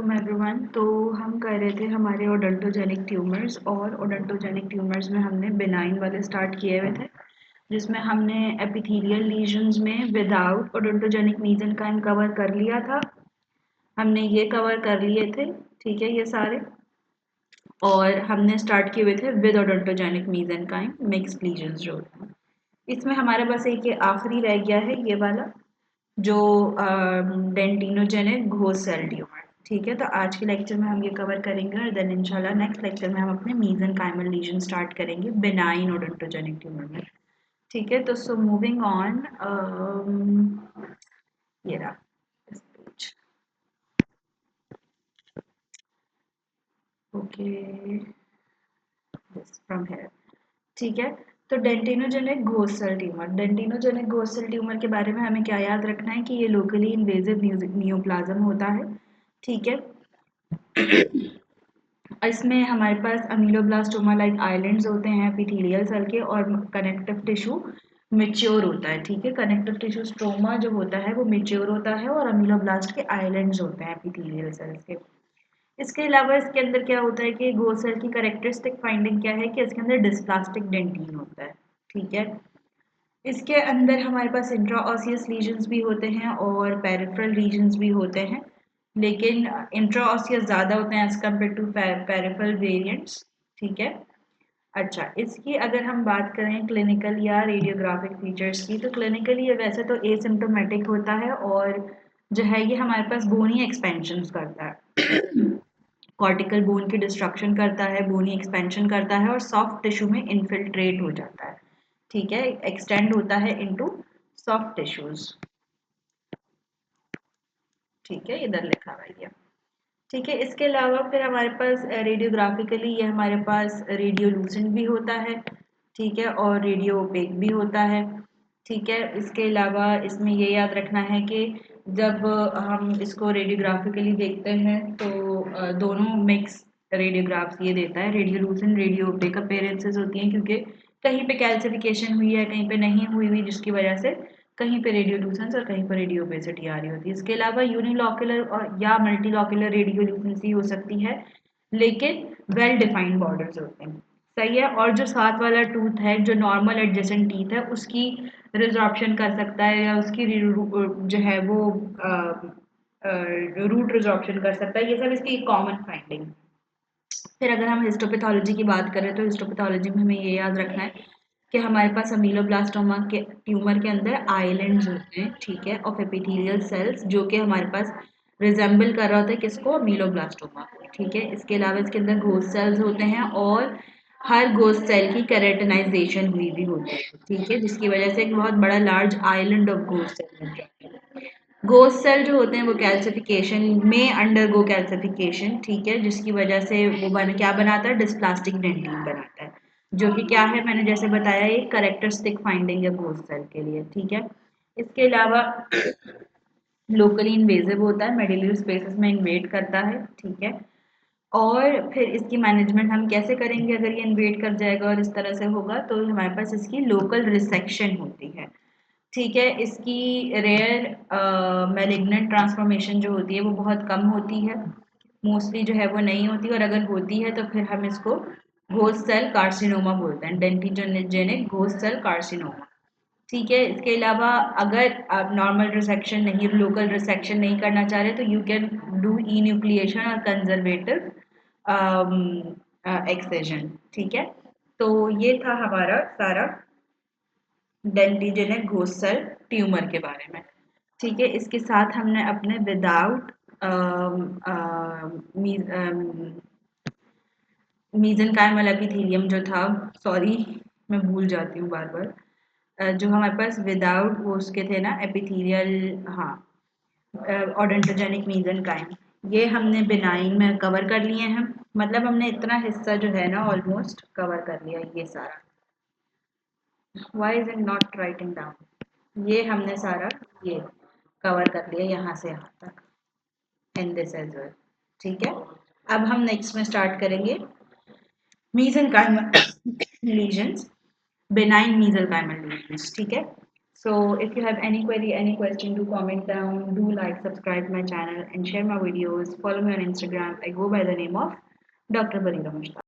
वालेकुम एवरीवन। तो हम कर रहे थे हमारे ओडोंटोजेनिक ट्यूमर्स और ओडोंटोजेनिक ट्यूमर्स में हमने बिनाइन वाले स्टार्ट किए हुए थे, जिसमें हमने एपिथेलियल लीजन्स में विदाउट ओडोंटोजेनिक मीजेंकाइम कवर कर लिया था। हमने ये कवर कर लिए थे, ठीक है, ये सारे। और हमने स्टार्ट किए हुए थे विद ओडोंटोजेनिक मीजेंकाइम मिक्स्ड लीजन्स जो होते हैं। इसमें हमारे पास एक ये आखिरी रह गया है, ये वाला जो डेंटिनोजेनिक घोस्ट सेल ट्यूमर। ठीक है, तो आज के लेक्चर में हम ये कवर करेंगे और देन इंशाल्लाह नेक्स्ट लेक्चर में हम अपने मीजेंकाइमल लीजन स्टार्ट करेंगे बिनाइन ओडोंटोजेनिक ट्यूमर में। ठीक है, तो सो मूविंग ऑन, ये रहा इस page. Okay, this from here. ठीक है, तो dentinogenic ghost cell tumour, dentinogenic ghost cell tumour के बारे में हमें क्या याद रखना है कि ये लोकली इन्वेजिव नियोप्लाज्म होता है। ठीक है, इसमें हमारे पास अमीलोब्लास्टोमा लाइक आइलैंड्स होते हैं एपिथेलियल सेल के, और कनेक्टिव टिश्यू मेच्योर होता है। ठीक है, कनेक्टिव टिश्यू स्ट्रोमा जो होता है वो मेच्योर होता है और अमीलोब्लास्ट के आइलैंड्स होते हैं एपिथेलियल सेल्स के। इसके अलावा इसके अंदर क्या होता है कि घोस्ट सेल की कैरेक्टरिस्टिक फाइंडिंग क्या है कि इसके अंदर डिस्प्लास्टिक डेंटिन होता है। ठीक है, इसके अंदर हमारे पास इंट्राऑसियस लीजन्स भी होते हैं और पेरिफेरल रीजन्स भी होते हैं, लेकिन इंट्राऑसियस ज़्यादा होते हैं as compare to peripheral variants. ठीक है, अच्छा, इसकी अगर हम बात करें क्लिनिकल या रेडियोग्राफिक फीचर्स की, तो क्लिनिकली ये वैसे तो एसिम्प्टोमेटिक होता है और जो है ये हमारे पास बोनी एक्सपेंशन करता है, कॉर्टिकल बोन की डिस्ट्रक्शन करता है, बोनी एक्सपेंशन करता है और सॉफ्ट टिश्यू में इन्फिल्ट्रेट हो जाता है। ठीक है, एक्सटेंड होता है इनटू सॉफ्ट टिश्यूज। ठीक है, इधर लिखा हुआ है। ठीक है, इसके अलावा फिर हमारे पास रेडियोग्राफिकली ये हमारे पास रेडियोलूसेंट भी होता है। ठीक है, और रेडियो ओपेक भी होता है। ठीक है, इसके अलावा इसमें ये याद रखना है कि जब हम इसको रेडियोग्राफिकली देखते हैं तो दोनों मिक्स रेडियोग्राफ्स ये देता है, रेडियोलूसेंट रेडियो ओपेक अपीयरेंसेस होती हैं, क्योंकि कहीं पे कैल्सिफिकेशन हुई है, कहीं पे नहीं हुई हुई, जिसकी वजह से कहीं पे रेडियोलूसेंस और कहीं पर रेडियोपेसिटी आ रही होती है। इसके अलावा यूनिलॉकुलर और या मल्टीलॉकुलर रेडियोलूसेंसी हो सकती है, लेकिन वेल डिफाइंड बॉर्डर्स होते हैं। सही है, और जो साथ वाला टूथ है जो नॉर्मल एडजेसेंट टीथ है उसकी रिजॉर्प्शन कर सकता है या उसकी जो है वो रूट रिजॉर्प्शन कर सकता है। ये सब इसकी कॉमन फाइंडिंग। फिर अगर हम हिस्टोपैथोलॉजी की बात करें तो हिस्टोपैथोलॉजी में हमें ये याद रखना है कि हमारे पास अमीलोब्लास्टोमा के ट्यूमर के अंदर आइलैंड्स होते हैं। ठीक है, ऑफ एपिथेलियल सेल्स, जो कि हमारे पास रिजेंबल कर रहा होता है किसको, अमीलोब्लास्टोमा को। ठीक है, इसके अलावा इसके अंदर घोस्ट सेल्स होते हैं और हर घोस्ट सेल की केराटिनाइजेशन हुई भी होती है। ठीक है, जिसकी वजह से एक बहुत बड़ा large island of ghost cell बन जाता है। घोस्ट सेल जो होते हैं वो कैल्सिफिकेशन में अंडरगो कैल्सिफिकेशन, ठीक है, जिसकी वजह से वो क्या बनाता है, डिस्प्लास्टिक डेंटिन बनाता है, जो कि क्या है, मैंने जैसे बताया, ये करेक्टरिस्टिक फाइंडिंग है घोस्ट सेल के लिए। ठीक है, इसके अलावा लोकली इन्वेजिव होता है, मेडिलरी स्पेसेस में इन्वेड करता है। ठीक है, और फिर इसकी मैनेजमेंट हम कैसे करेंगे अगर ये इन्वेड कर जाएगा और इस तरह से होगा, तो हमारे पास इसकी लोकल रिसेक्शन होती है। ठीक है, इसकी रेयर मैलिग्नेंट ट्रांसफॉर्मेशन जो होती है वो बहुत कम होती है, मोस्टली जो है वो नहीं होती, और अगर होती है तो फिर हम इसको घोस्ट सेल कार्सिनोमा बोलते हैं, डेंटिनोजेनिक घोस्ट सेल कार्सिनोमा। ठीक है, इसके अलावा अगर आप नॉर्मल रिसेक्शन नहीं, लोकल रिसेक्शन नहीं करना चाह रहे तो you can do E nucleation और कंजर्वेटिव एक्सcision। ठीक है, तो ये था हमारा सारा डेंटिजेनिक घोस्ट सेल ट्यूमर के बारे में। ठीक है, इसके साथ हमने अपने विदाउट मीजेंकाइमल एपिथेलियम जो था, सॉरी मैं भूल जाती हूँ बार बार, जो हमारे पास विदाउट वो उसके थे ना एपिथेलियल, हाँ, ओडोंटोजेनिक मीजेंकाइम, ये हमने बिनाइन में कवर कर लिए हैं। मतलब हमने इतना हिस्सा जो है ना ऑलमोस्ट कवर कर लिया ये सारा। Why is it not writing down, ये हमने सारा ये कवर कर लिया यहाँ से यहाँ तक, इन दिस एज वेल। ठीक है, अब हम नेक्स्ट में स्टार्ट करेंगे mesenchymal lesions, benign mesenchymal lesions। ठीक है, So if you have any query, any question, do comment down, do like, subscribe my channel and share my videos. Follow me on Instagram. I go by the name of Dr. Barira Mushtaq.